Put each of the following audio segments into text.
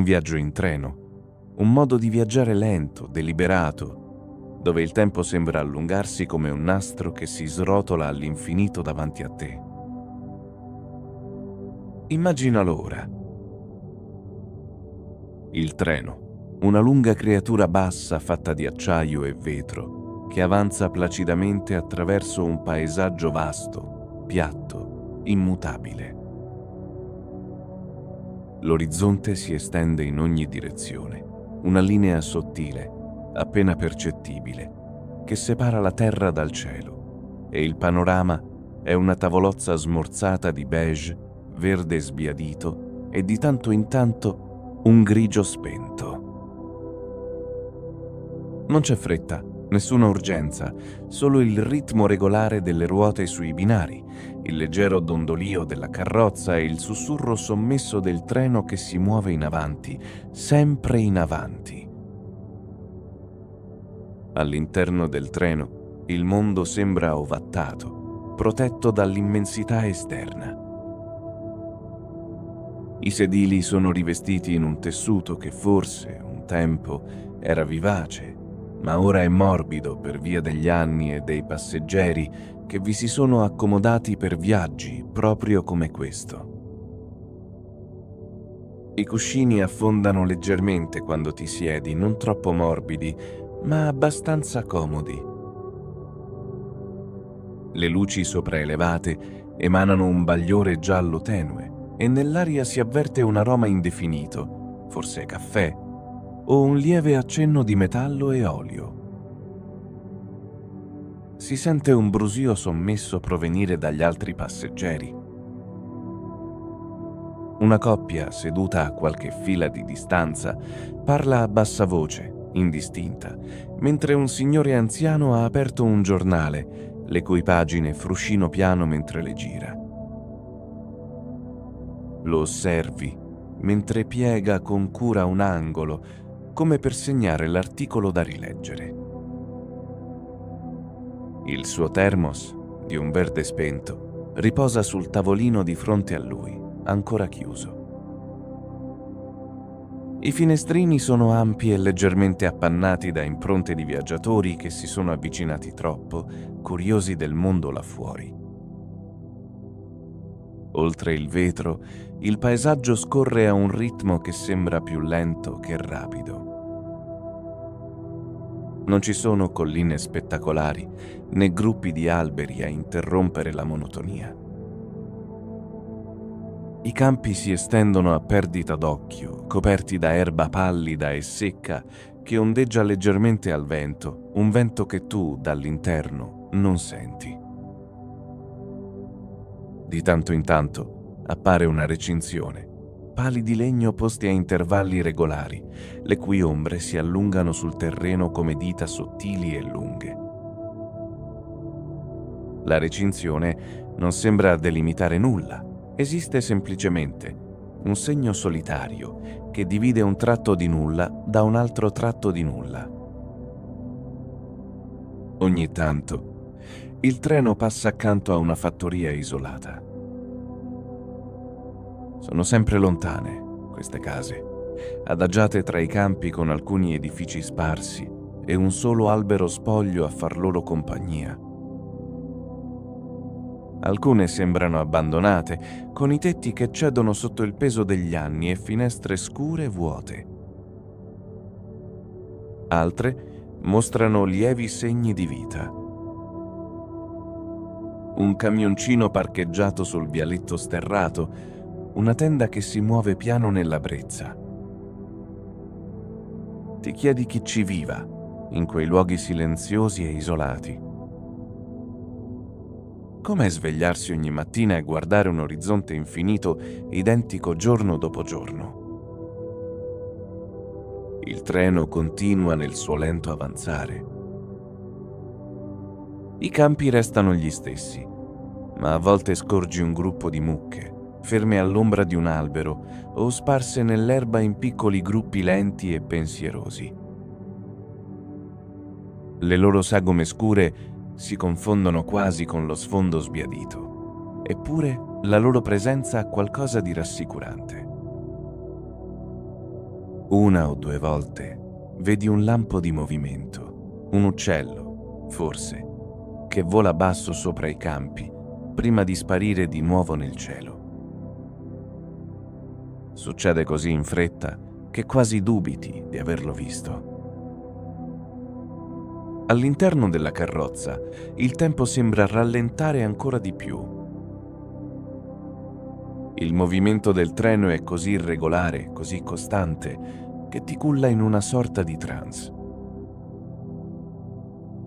viaggio in treno, un modo di viaggiare lento, deliberato, dove il tempo sembra allungarsi come un nastro che si srotola all'infinito davanti a te. Immaginalo ora. Il treno, una lunga creatura bassa fatta di acciaio e vetro, che avanza placidamente attraverso un paesaggio vasto, piatto, immutabile. L'orizzonte si estende in ogni direzione, una linea sottile, appena percettibile, che separa la terra dal cielo, e il panorama è una tavolozza smorzata di beige, verde sbiadito e di tanto in tanto un grigio spento. Non c'è fretta, nessuna urgenza, solo il ritmo regolare delle ruote sui binari, il leggero dondolio della carrozza e il sussurro sommesso del treno che si muove in avanti, sempre in avanti. All'interno del treno, il mondo sembra ovattato, protetto dall'immensità esterna. I sedili sono rivestiti in un tessuto che forse, un tempo, era vivace, ma ora è morbido per via degli anni e dei passeggeri che vi si sono accomodati per viaggi proprio come questo. I cuscini affondano leggermente quando ti siedi, non troppo morbidi, ma abbastanza comodi. Le luci sopraelevate emanano un bagliore giallo tenue e nell'aria si avverte un aroma indefinito, forse caffè, o un lieve accenno di metallo e olio. Si sente un brusio sommesso provenire dagli altri passeggeri. Una coppia, seduta a qualche fila di distanza, parla a bassa voce, indistinta, mentre un signore anziano ha aperto un giornale, le cui pagine fruscino piano mentre le gira. Lo osservi mentre piega con cura un angolo, come per segnare l'articolo da rileggere. Il suo termos, di un verde spento, riposa sul tavolino di fronte a lui, ancora chiuso. I finestrini sono ampi e leggermente appannati da impronte di viaggiatori che si sono avvicinati troppo, curiosi del mondo là fuori. Oltre il vetro, il paesaggio scorre a un ritmo che sembra più lento che rapido. Non ci sono colline spettacolari, né gruppi di alberi a interrompere la monotonia. I campi si estendono a perdita d'occhio, coperti da erba pallida e secca che ondeggia leggermente al vento, un vento che tu, dall'interno, non senti. Di tanto in tanto appare una recinzione, pali di legno posti a intervalli regolari, le cui ombre si allungano sul terreno come dita sottili e lunghe. La recinzione non sembra delimitare nulla, esiste semplicemente un segno solitario che divide un tratto di nulla da un altro tratto di nulla. Ogni tanto il treno passa accanto a una fattoria isolata. Sono sempre lontane, queste case, adagiate tra i campi con alcuni edifici sparsi e un solo albero spoglio a far loro compagnia. Alcune sembrano abbandonate, con i tetti che cedono sotto il peso degli anni e finestre scure e vuote. Altre mostrano lievi segni di vita. Un camioncino parcheggiato sul vialetto sterrato, una tenda che si muove piano nella brezza. Ti chiedi chi ci viva in quei luoghi silenziosi e isolati. Com'è svegliarsi ogni mattina e guardare un orizzonte infinito identico giorno dopo giorno? Il treno continua nel suo lento avanzare. I campi restano gli stessi, ma a volte scorgi un gruppo di mucche, ferme all'ombra di un albero o sparse nell'erba in piccoli gruppi lenti e pensierosi. Le loro sagome scure si confondono quasi con lo sfondo sbiadito, eppure la loro presenza ha qualcosa di rassicurante. Una o due volte vedi un lampo di movimento, un uccello, forse, che vola basso sopra i campi prima di sparire di nuovo nel cielo. Succede così in fretta che quasi dubiti di averlo visto. All'interno della carrozza il tempo sembra rallentare ancora di più. Il movimento del treno è così irregolare, così costante, che ti culla in una sorta di trance.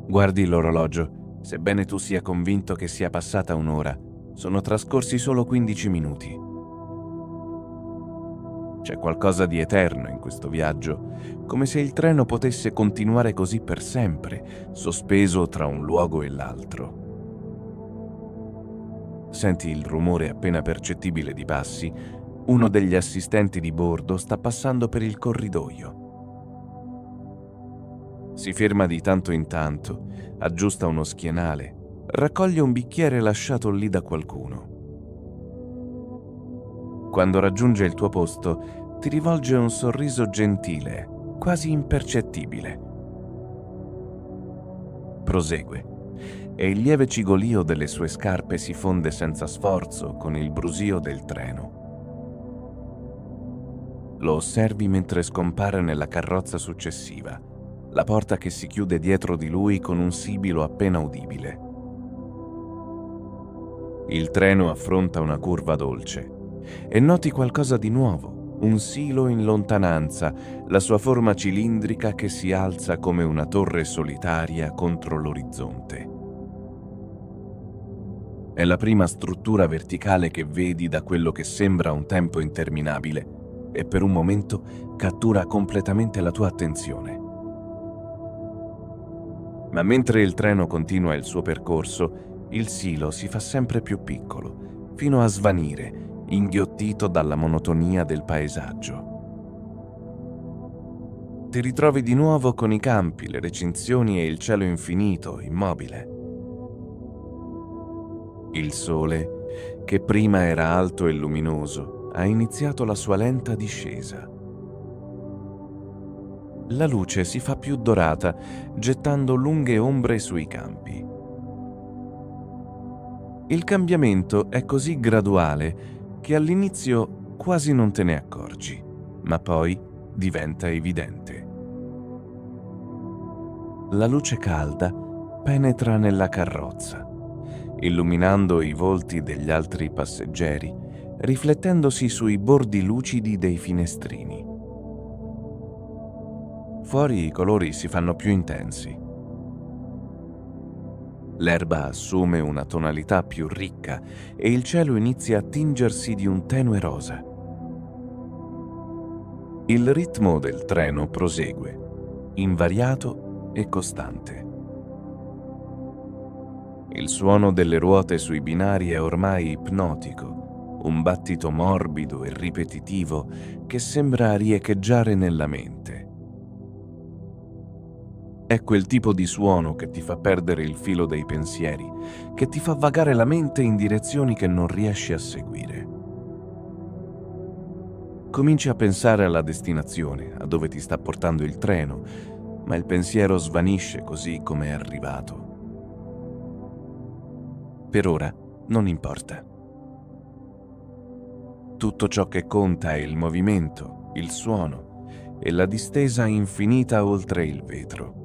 Guardi l'orologio, sebbene tu sia convinto che sia passata un'ora, sono trascorsi solo 15 minuti. C'è qualcosa di eterno in questo viaggio, come se il treno potesse continuare così per sempre, sospeso tra un luogo e l'altro. Senti il rumore appena percettibile di passi. Uno degli assistenti di bordo sta passando per il corridoio. Si ferma di tanto in tanto, aggiusta uno schienale, raccoglie un bicchiere lasciato lì da qualcuno. Quando raggiunge il tuo posto, ti rivolge un sorriso gentile, quasi impercettibile. Prosegue, e il lieve cigolio delle sue scarpe si fonde senza sforzo con il brusio del treno. Lo osservi mentre scompare nella carrozza successiva, la porta che si chiude dietro di lui con un sibilo appena udibile. Il treno affronta una curva dolce e noti qualcosa di nuovo, un silo in lontananza, la sua forma cilindrica che si alza come una torre solitaria contro l'orizzonte. È la prima struttura verticale che vedi da quello che sembra un tempo interminabile e per un momento cattura completamente la tua attenzione. Ma mentre il treno continua il suo percorso, il silo si fa sempre più piccolo, fino a svanire, inghiottito dalla monotonia del paesaggio. Ti ritrovi di nuovo con i campi, le recinzioni e il cielo infinito, immobile. Il sole, che prima era alto e luminoso, ha iniziato la sua lenta discesa. La luce si fa più dorata, gettando lunghe ombre sui campi. Il cambiamento è così graduale che all'inizio quasi non te ne accorgi, ma poi diventa evidente. La luce calda penetra nella carrozza, illuminando i volti degli altri passeggeri, riflettendosi sui bordi lucidi dei finestrini. Fuori i colori si fanno più intensi. L'erba assume una tonalità più ricca e il cielo inizia a tingersi di un tenue rosa. Il ritmo del treno prosegue, invariato e costante. Il suono delle ruote sui binari è ormai ipnotico, un battito morbido e ripetitivo che sembra riecheggiare nella mente. È quel tipo di suono che ti fa perdere il filo dei pensieri, che ti fa vagare la mente in direzioni che non riesci a seguire. Cominci a pensare alla destinazione, a dove ti sta portando il treno, ma il pensiero svanisce così come è arrivato. Per ora non importa. Tutto ciò che conta è il movimento, il suono e la distesa infinita oltre il vetro.